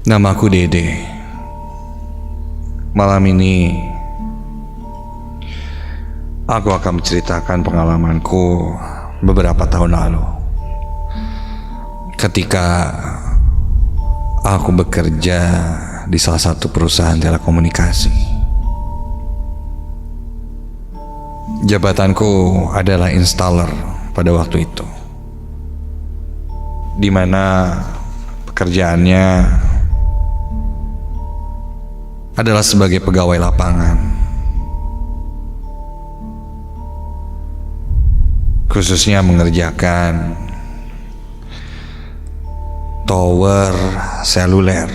Namaku Dede. Malam ini aku akan menceritakan pengalamanku beberapa tahun lalu ketika aku bekerja di salah satu perusahaan telekomunikasi. Jabatanku adalah installer pada waktu itu, di mana pekerjaannya adalah sebagai pegawai lapangan, khususnya mengerjakan tower seluler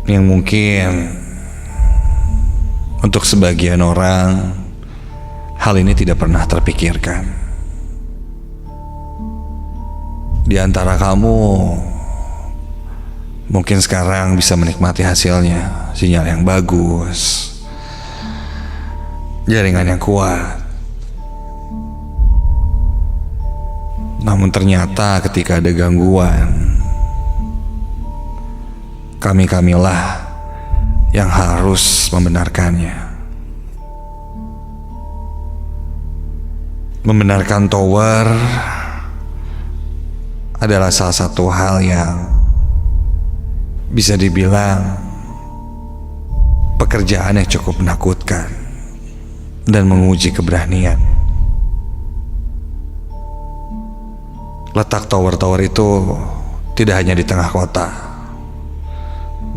yang mungkin untuk sebagian orang hal ini tidak pernah terpikirkan. Di antara kamu mungkin sekarang bisa menikmati hasilnya, sinyal yang bagus, jaringan yang kuat. Namun ternyata ketika ada gangguan, kamilah yang harus membenarkannya. Membenarkan tower adalah salah satu hal yang bisa dibilang pekerjaan yang cukup menakutkan dan menguji keberanian. Letak tower-tower itu tidak hanya di tengah kota,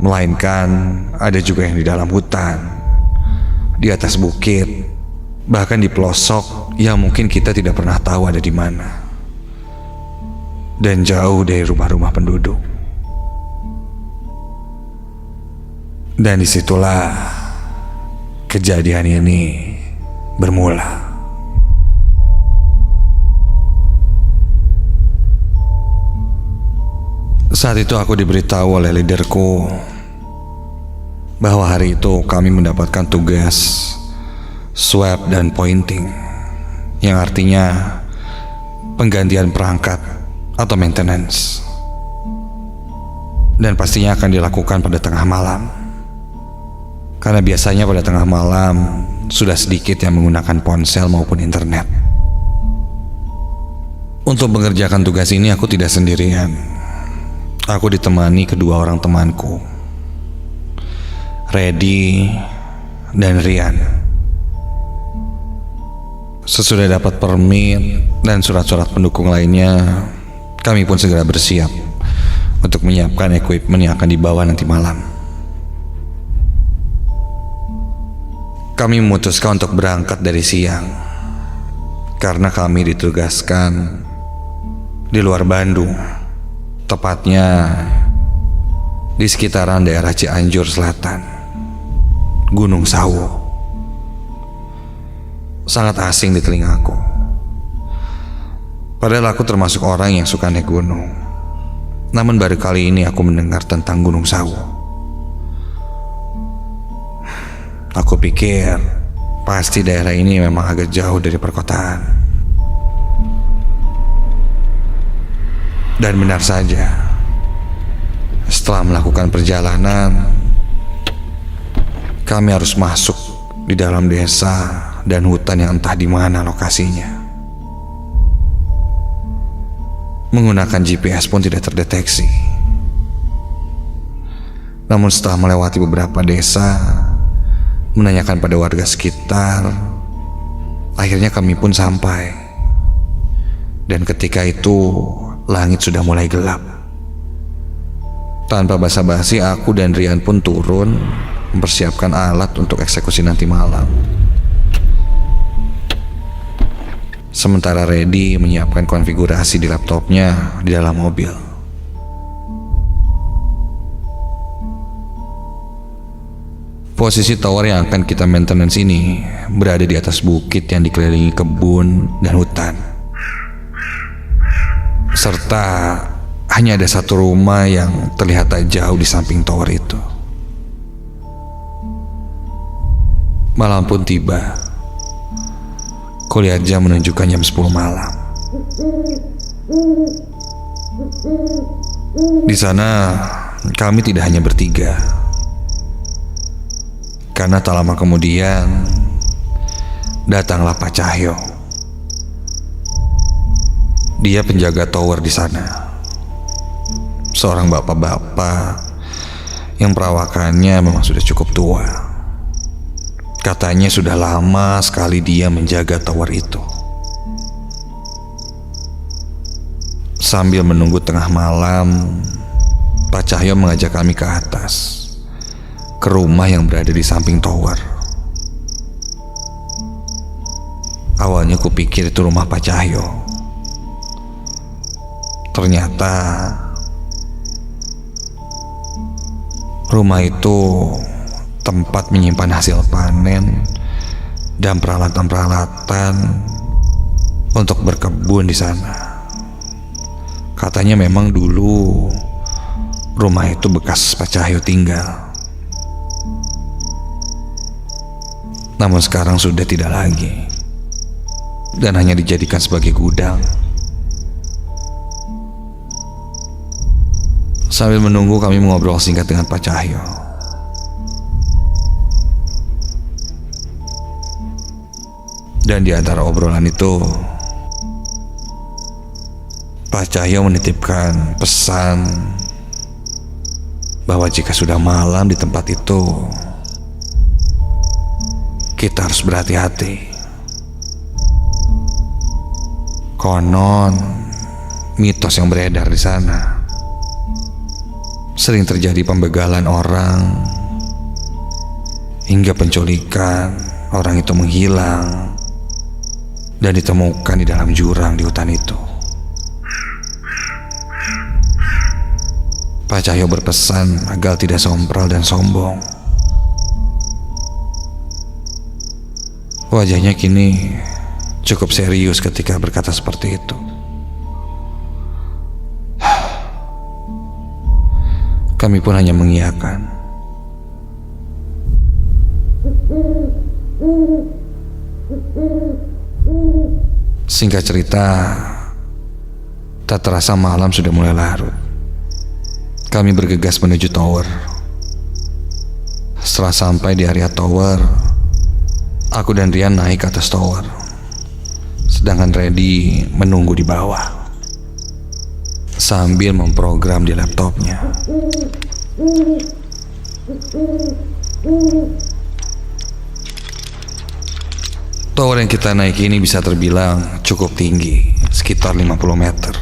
melainkan ada juga yang di dalam hutan, di atas bukit, bahkan di pelosok yang mungkin kita tidak pernah tahu ada di mana, dan jauh dari rumah-rumah penduduk. Dan disitulah kejadian ini bermula. Saat itu aku diberitahu oleh leaderku bahwa hari itu kami mendapatkan tugas swap dan pointing, yang artinya penggantian perangkat atau maintenance, dan pastinya akan dilakukan pada tengah malam, karena biasanya pada tengah malam sudah sedikit yang menggunakan ponsel maupun internet. Untuk mengerjakan tugas ini aku tidak sendirian. Aku ditemani kedua orang temanku, Reddy dan Rian. Sesudah dapat permit dan surat-surat pendukung lainnya, kami pun segera bersiap untuk menyiapkan equipment yang akan dibawa nanti malam. Kami memutuskan untuk berangkat dari siang karena kami ditugaskan di luar Bandung, tepatnya di sekitaran daerah Cianjur Selatan, Gunung Sawu. Sangat asing di telingaku, padahal aku termasuk orang yang suka naik gunung. Namun baru kali ini aku mendengar tentang Gunung Sawu. Aku pikir pasti daerah ini memang agak jauh dari perkotaan. Dan benar saja, setelah melakukan perjalanan, kami harus masuk di dalam desa dan hutan yang entah di mana lokasinya. Menggunakan GPS pun tidak terdeteksi. Namun setelah melewati beberapa desa, menanyakan pada warga sekitar, akhirnya kami pun sampai. Dan ketika itu langit sudah mulai gelap. Tanpa basa-basi, aku dan Rian pun turun mempersiapkan alat untuk eksekusi nanti malam. Sementara Reddy menyiapkan konfigurasi di laptopnya di dalam mobil. Posisi tower yang akan kita maintenance ini berada di atas bukit yang dikelilingi kebun dan hutan, serta hanya ada satu rumah yang terlihat tak jauh di samping tower itu. Malam pun tiba. Kulihat jam menunjukkan jam 10 malam. Di sana kami tidak hanya bertiga, karena tak lama kemudian datanglah Pak Cahyo. Dia penjaga tower di sana, seorang bapak-bapak yang perawakannya memang sudah cukup tua. Katanya sudah lama sekali dia menjaga tower itu. Sambil menunggu tengah malam, Pak Cahyo mengajak kami ke atas, ke rumah yang berada di samping tower. Awalnya kupikir itu rumah Pak Cahyo. Ternyata rumah itu tempat menyimpan hasil panen dan peralatan-peralatan untuk berkebun di sana. Katanya memang dulu rumah itu bekas Pak Cahyo tinggal. Namun sekarang sudah tidak lagi, dan hanya dijadikan sebagai gudang. Sambil menunggu, kami mengobrol singkat dengan Pak Cahyo. Dan di antara obrolan itu, Pak Cahyo menitipkan pesan bahwa jika sudah malam di tempat itu, kita harus berhati-hati. Konon, mitos yang beredar di sana, sering terjadi pembegalan orang, hingga penculikan. Orang itu menghilang dan ditemukan di dalam jurang di hutan itu. Pak Cahyo berpesan agar tidak sompral dan sombong. Wajahnya kini cukup serius ketika berkata seperti itu. Kami pun hanya mengiyakan. Singkat cerita, tak terasa malam sudah mulai larut. Kami bergegas menuju tower. Setelah sampai di area tower, aku dan Rian naik ke atas tower, sedangkan Reddy menunggu di bawah sambil memprogram di laptopnya. Tower yang kita naiki ini bisa terbilang cukup tinggi, sekitar 50 meter.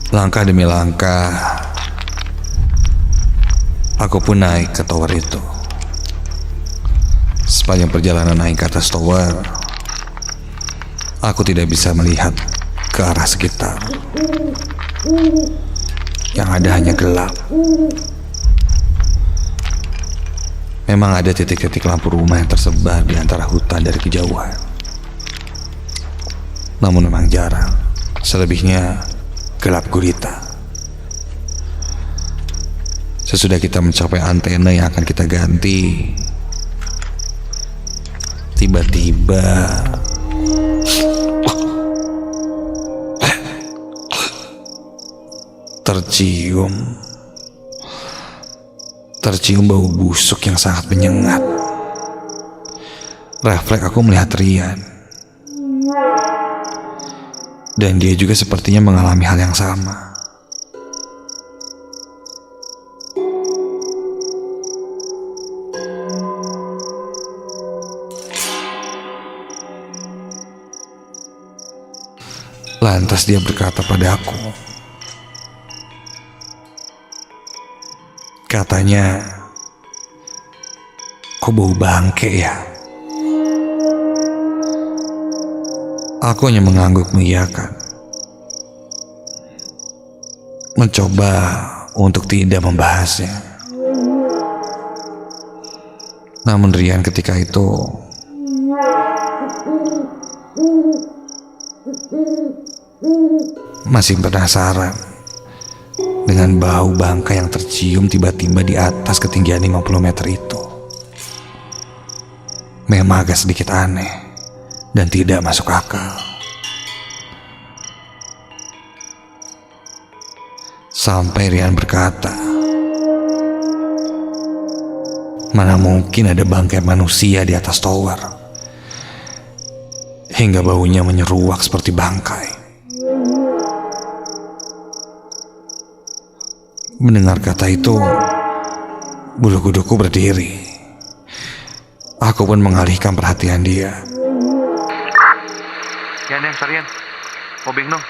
Langkah demi langkah, aku pun naik ke tower itu. Sepanjang perjalanan naik ke atas tower, aku tidak bisa melihat ke arah sekitar. Yang ada hanya gelap. Memang ada titik-titik lampu rumah yang tersebar di antara hutan dari kejauhan. Namun memang jarang. Selebihnya gelap gulita. Sesudah kita mencapai antena yang akan kita ganti, tiba-tiba tercium bau busuk yang sangat menyengat. Refleks aku melihat Rian, dan dia juga sepertinya mengalami hal yang sama. Lantas dia berkata padaku, katanya, kok bau bangke ya? Aku hanya mengangguk mengiyakan, mencoba untuk tidak membahasnya. Namun Rian ketika itu masih penasaran dengan bau bangkai yang tercium tiba-tiba di atas ketinggian 50 meter itu. Memang agak sedikit aneh dan tidak masuk akal. Sampai Rian berkata, mana mungkin ada bangkai manusia di atas tower, hingga baunya menyeruak seperti bangkai. Mendengar kata itu, bulu kuduku berdiri. Aku pun mengalihkan perhatian dia. Ya Neng, sarian. Obeng dong.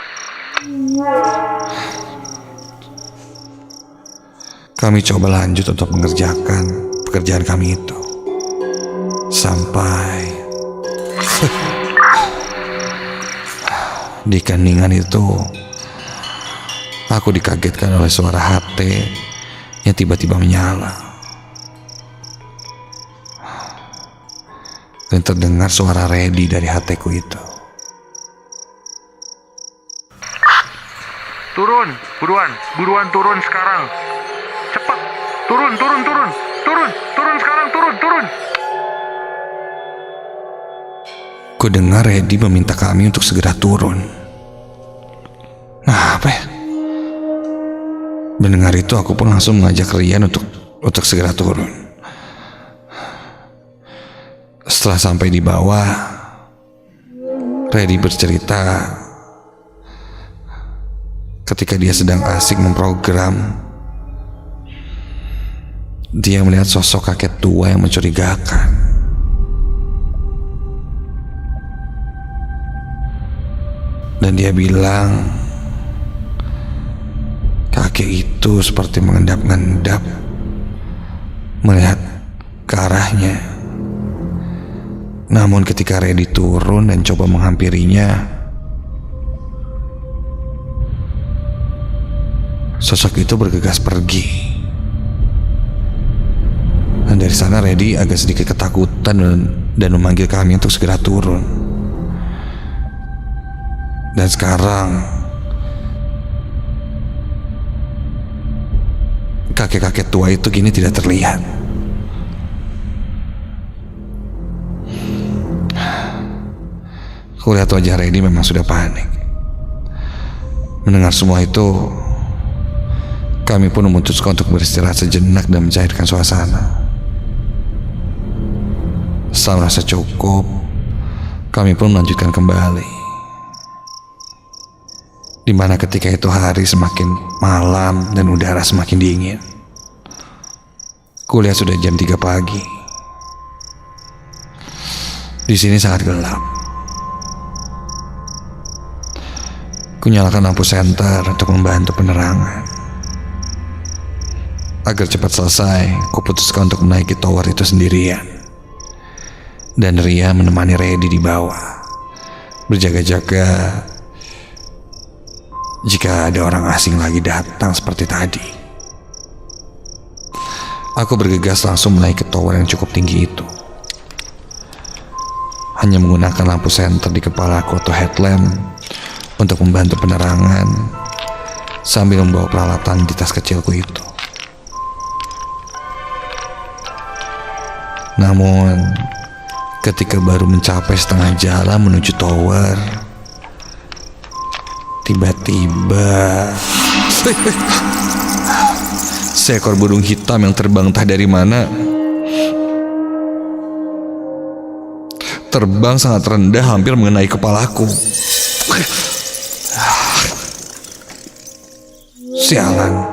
Kami coba lanjut untuk mengerjakan pekerjaan kami itu. Sampai di keningan itu, aku dikagetkan oleh suara HT yang tiba-tiba menyala. Dan terdengar suara Reddy dari HT-ku itu. Turun, buruan turun sekarang. Cepat, turun sekarang, turun. Ku dengar Reddy meminta kami untuk segera turun. Nah, apa ya? Mendengar itu, aku pun langsung mengajak Rian untuk segera turun. Setelah sampai di bawah, Reddy bercerita ketika dia sedang asik memprogram, dia melihat sosok kakek tua yang mencurigakan. Dan dia bilang, kakek itu seperti mengendap-endap melihat ke arahnya. Namun ketika Reddy turun dan coba menghampirinya, sosok itu bergegas pergi. Dan dari sana Reddy agak sedikit ketakutan dan memanggil kami untuk segera turun. Dan sekarang kakek-kakek tua itu kini tidak terlihat. Kulihat wajah Reddy memang sudah panik. Mendengar semua itu, kami pun memutuskan untuk beristirahat sejenak dan mencairkan suasana. Setelah merasa cukup, kami pun melanjutkan kembali. Di mana ketika itu hari semakin malam dan udara semakin dingin. Kuliah sudah jam 3 pagi. Di sini sangat gelap. Kunyalakan lampu senter untuk membantu penerangan. Agar cepat selesai, kuputuskan untuk menaiki tower itu sendirian. Dan Ria menemani Reddy di bawah, berjaga-jaga jika ada orang asing lagi datang seperti tadi. Aku bergegas langsung menaiki tower yang cukup tinggi itu. Hanya menggunakan lampu senter di kepala aku atau headlamp untuk membantu penerangan, sambil membawa peralatan di tas kecilku itu. Namun, ketika baru mencapai setengah jalan menuju tower, tiba-tiba seekor burung hitam yang terbang entah dari mana, terbang sangat rendah hampir mengenai kepalaku. Sialan,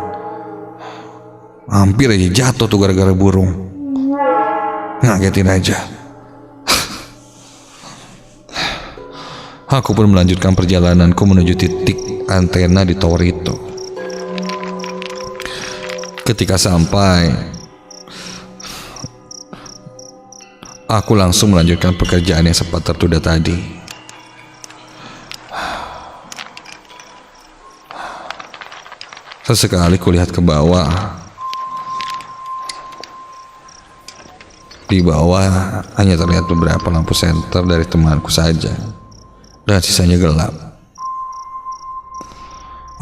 hampir aja jatuh tuh gara-gara burung. Ngagetin aja. Aku pun melanjutkan perjalananku menuju titik antena di tower itu. Ketika sampai, aku langsung melanjutkan pekerjaan yang sempat tertunda tadi. Sesekali kulihat ke bawah. Di bawah hanya terlihat beberapa lampu senter dari temanku saja, dan sisanya gelap.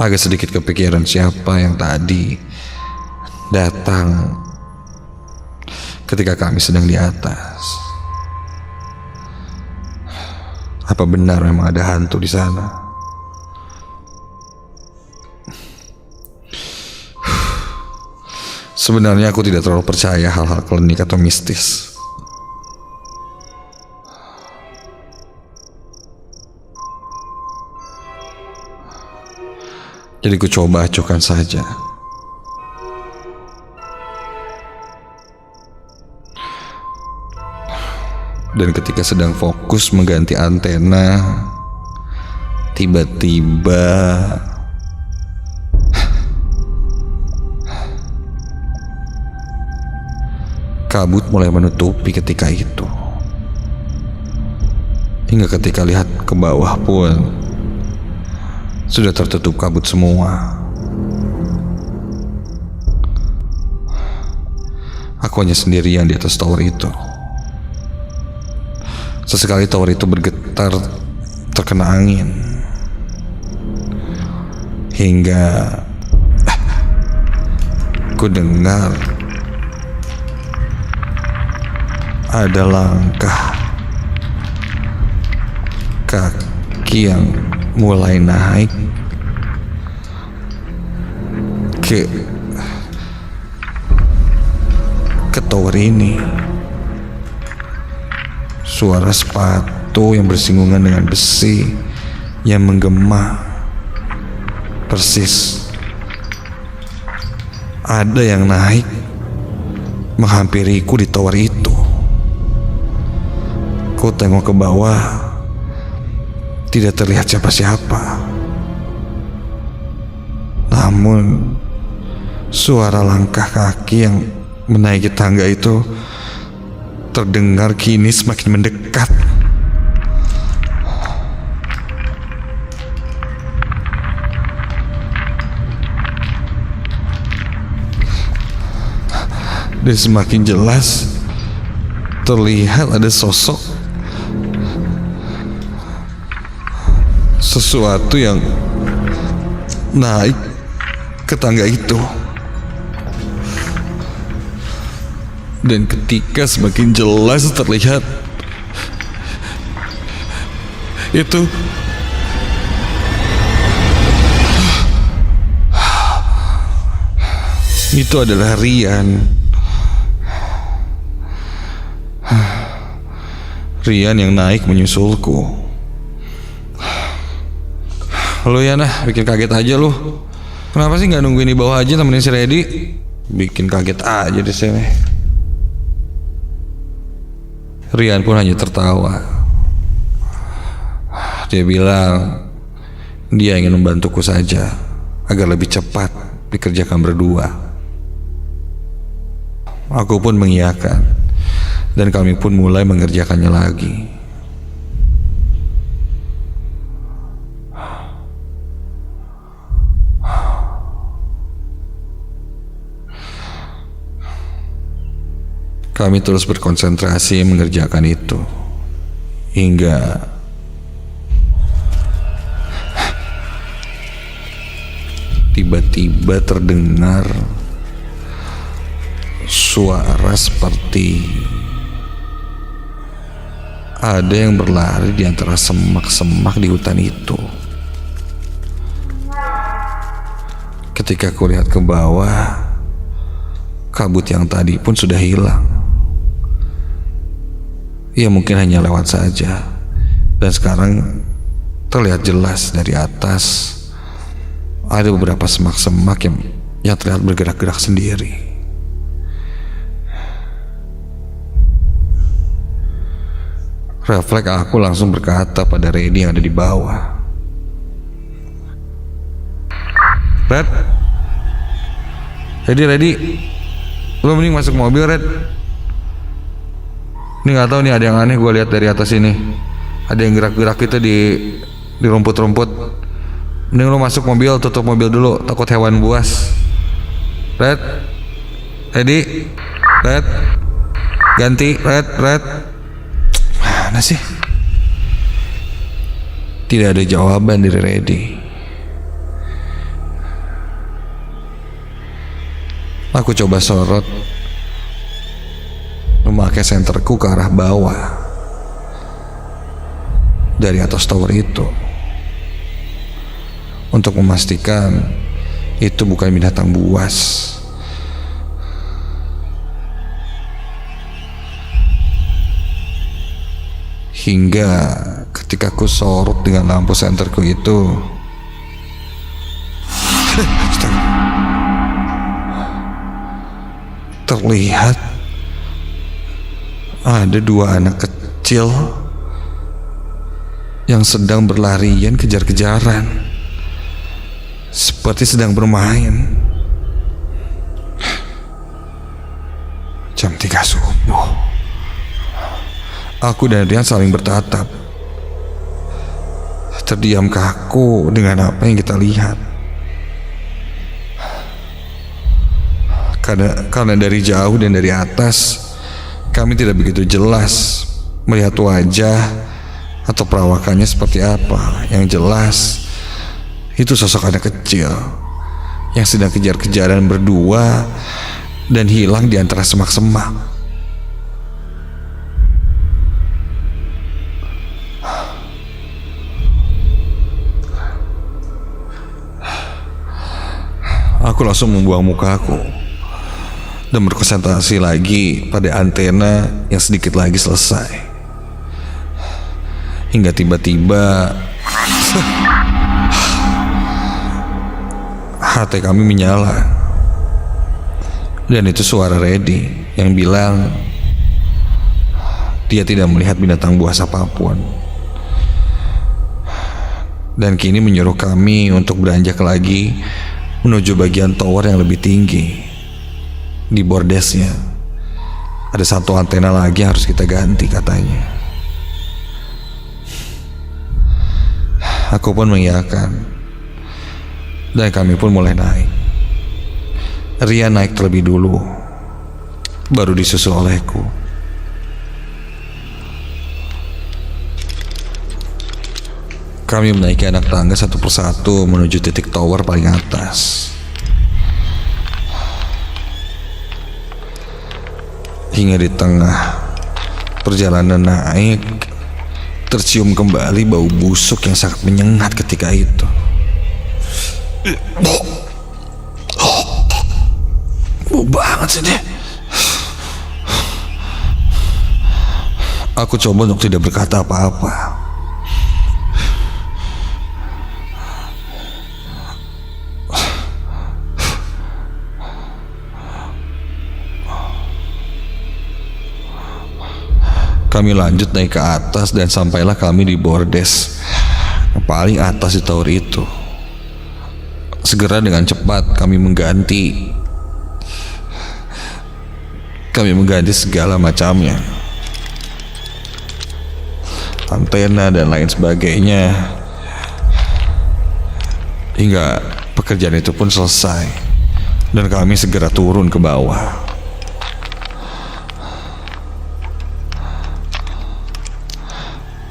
Agak sedikit kepikiran siapa yang tadi datang ketika kami sedang di atas. Apa benar memang ada hantu di sana? Sebenarnya aku tidak terlalu percaya hal-hal klinik atau mistis. Jadi ku coba acuhkan saja. Dan ketika sedang fokus mengganti antena, tiba-tiba kabut mulai menutupi ketika itu. Hingga ketika lihat ke bawah pun sudah tertutup kabut semua. Aku hanya sendirian di atas tower itu. Sesekali tower itu bergetar terkena angin. Hingga ku dengar ada langkah kaki yang mulai naik ke tower ini. Suara sepatu yang bersinggungan dengan besi yang menggema. Persis ada yang naik menghampiriku di tower itu. Ku tengok ke bawah, tidak terlihat siapa-siapa. Namun suara langkah kaki yang menaiki tangga itu terdengar kini semakin mendekat. Dan semakin jelas terlihat ada sesuatu yang naik ke tangga itu. Dan ketika semakin jelas terlihat, itu adalah Rian. Rian yang naik menyusulku. Lu ya bikin kaget aja lu. Kenapa sih nggak nungguin di bawah aja temenin si Reddy? Bikin kaget aja di sini. Rian pun hanya tertawa. Dia bilang dia ingin membantuku saja agar lebih cepat dikerjakan berdua. Aku pun mengiyakan dan kami pun mulai mengerjakannya lagi. Kami terus berkonsentrasi mengerjakan itu hingga tiba-tiba terdengar suara seperti ada yang berlari di antara semak-semak di hutan itu. Ketika aku lihat ke bawah, kabut yang tadi pun sudah hilang. Ya mungkin hanya lewat saja. Dan sekarang terlihat jelas dari atas ada beberapa semak-semak yang terlihat bergerak-gerak sendiri. Refleks aku langsung berkata pada Reddy yang ada di bawah. Reddy, lu mending masuk mobil, Red. Ini nggak tahu nih, ada yang aneh gue lihat dari atas ini. Ada yang gerak-gerak gitu di rumput-rumput. Mending lu masuk mobil, tutup mobil dulu, takut hewan buas. Reddy, ganti, Red. Mana sih? Tidak ada jawaban dari Reddy. Aku coba sorot memakai senterku ke arah bawah dari atas tower itu untuk memastikan itu bukan binatang buas. Hingga ketika ku sorot dengan lampu senterku itu, terlihat ada dua anak kecil yang sedang berlarian kejar-kejaran, seperti sedang bermain. Jam 3 subuh. Aku dan Rian saling bertatap, terdiam kaku dengan apa yang kita lihat. Karena dari jauh dan dari atas kami tidak begitu jelas melihat wajah atau perawakannya seperti apa. Yang jelas itu sosok anak kecil yang sedang kejar-kejaran berdua dan hilang di antara semak-semak. Aku langsung membuang mukaku dan berkonsentrasi lagi pada antena yang sedikit lagi selesai. Hingga tiba-tiba hati kami menyala. Dan itu suara Reddy yang bilang dia tidak melihat binatang buas apapun. Dan kini menyuruh kami untuk beranjak lagi menuju bagian tower yang lebih tinggi. Di bordesnya ada satu antena lagi yang harus kita ganti katanya. Aku pun mengiyakan dan kami pun mulai naik. Rian naik terlebih dulu, baru disusul olehku. Kami menaiki anak tangga satu persatu menuju titik tower paling atas. Hingga di tengah perjalanan naik, tercium kembali bau busuk yang sangat menyengat ketika itu. Bau banget sih deh. Aku coba untuk tidak berkata apa-apa. Kami lanjut naik ke atas dan sampailah kami di bordes yang paling atas di tower itu. Segera dengan cepat kami mengganti segala macamnya, antena dan lain sebagainya, hingga pekerjaan itu pun selesai dan kami segera turun ke bawah.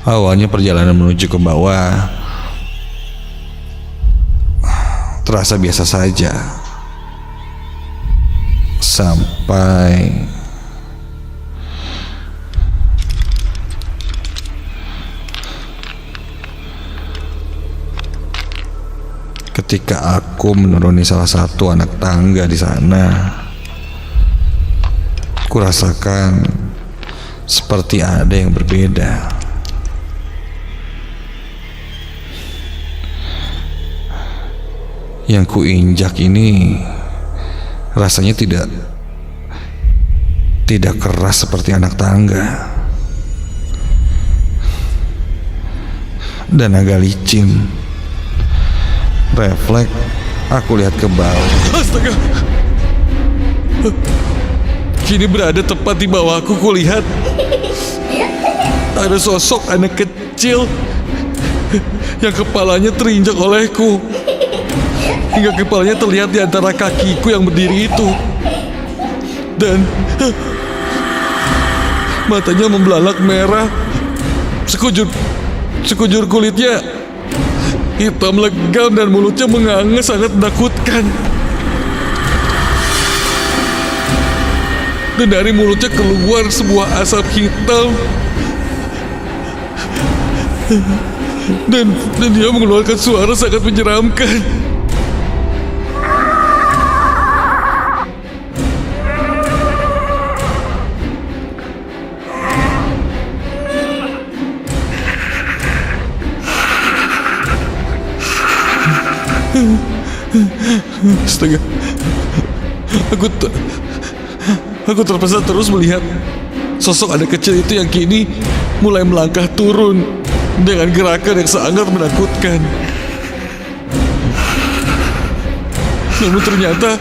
Awalnya perjalanan menuju ke bawah terasa biasa saja, sampai ketika aku menuruni salah satu anak tangga di sana. Kurasakan seperti ada yang berbeda. Yang kuinjak ini rasanya tidak keras seperti anak tangga dan agak licin. Refleks aku lihat ke bawah. Astaga, kini berada tepat di bawahku. Kulihat ada sosok anak kecil yang kepalanya terinjak olehku, hingga kepalanya terlihat di antara kakiku yang berdiri itu. Dan matanya membelalak merah. Sekujur kulitnya hitam legam dan mulutnya menganga sangat menakutkan. Dan dari mulutnya keluar sebuah asap hitam. Dan dia mengeluarkan suara sangat menyeramkan. Astaga. Aku terpaksa terus melihat sosok anak kecil itu yang kini mulai melangkah turun dengan gerakan yang sangat menakutkan. Namun ternyata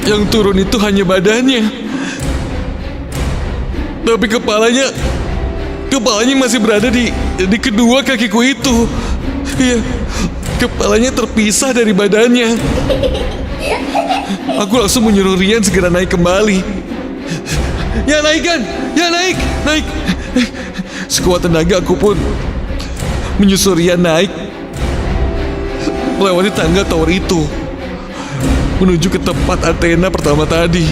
yang turun itu hanya badannya. Tapi kepalanya masih berada di kedua kakiku itu. Iya, kepalanya terpisah dari badannya. Aku langsung menyuruh Rian segera naik kembali. Ya naik kan, ya naik. Sekuat tenaga aku pun menyusul Rian naik melewati tangga tower itu menuju ke tempat Athena pertama tadi.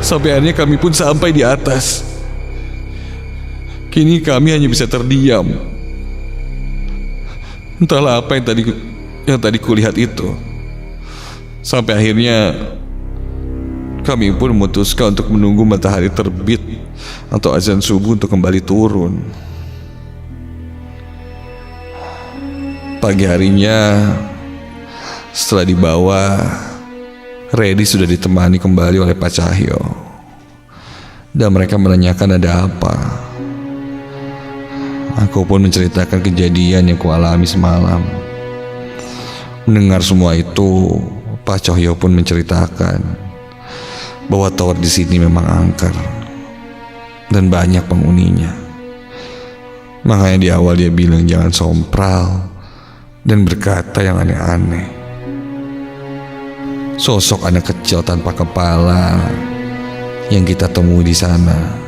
Sampai akhirnya kami pun sampai di atas. Kini kami hanya bisa terdiam. Entahlah apa yang tadi kulihat itu. Sampai akhirnya kami pun memutuskan untuk menunggu matahari terbit atau azan subuh untuk kembali turun. Pagi harinya, setelah dibawa, Reddy sudah ditemani kembali oleh Pak Cahyo. Dan mereka menanyakan ada apa. Aku pun menceritakan kejadian yang kualami semalam. Mendengar semua itu, Pak Cahyo pun menceritakan bahwa tower di sini memang angker dan banyak penghuninya. Makanya di awal dia bilang jangan sompral dan berkata yang aneh-aneh. Sosok anak kecil tanpa kepala yang kita temui di sana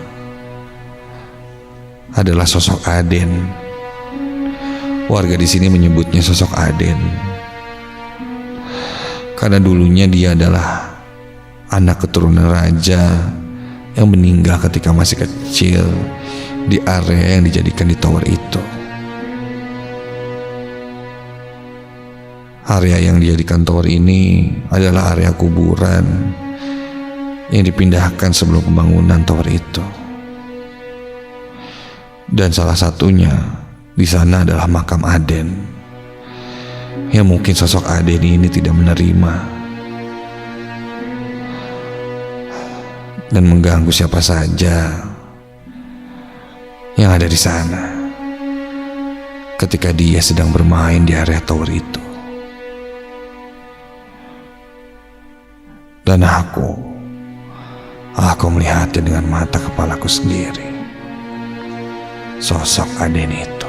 adalah sosok Aden. Warga di sini menyebutnya sosok Aden karena dulunya dia adalah anak keturunan raja yang meninggal ketika masih kecil di area yang dijadikan di tower itu. Area yang dijadikan tower ini adalah area kuburan yang dipindahkan sebelum pembangunan tower itu. Dan salah satunya di sana adalah makam Aden, yang mungkin sosok Aden ini tidak menerima dan mengganggu siapa saja yang ada di sana ketika dia sedang bermain di area tower itu. Dan aku melihatnya dengan mata kepalaku sendiri. Sosok Aden itu.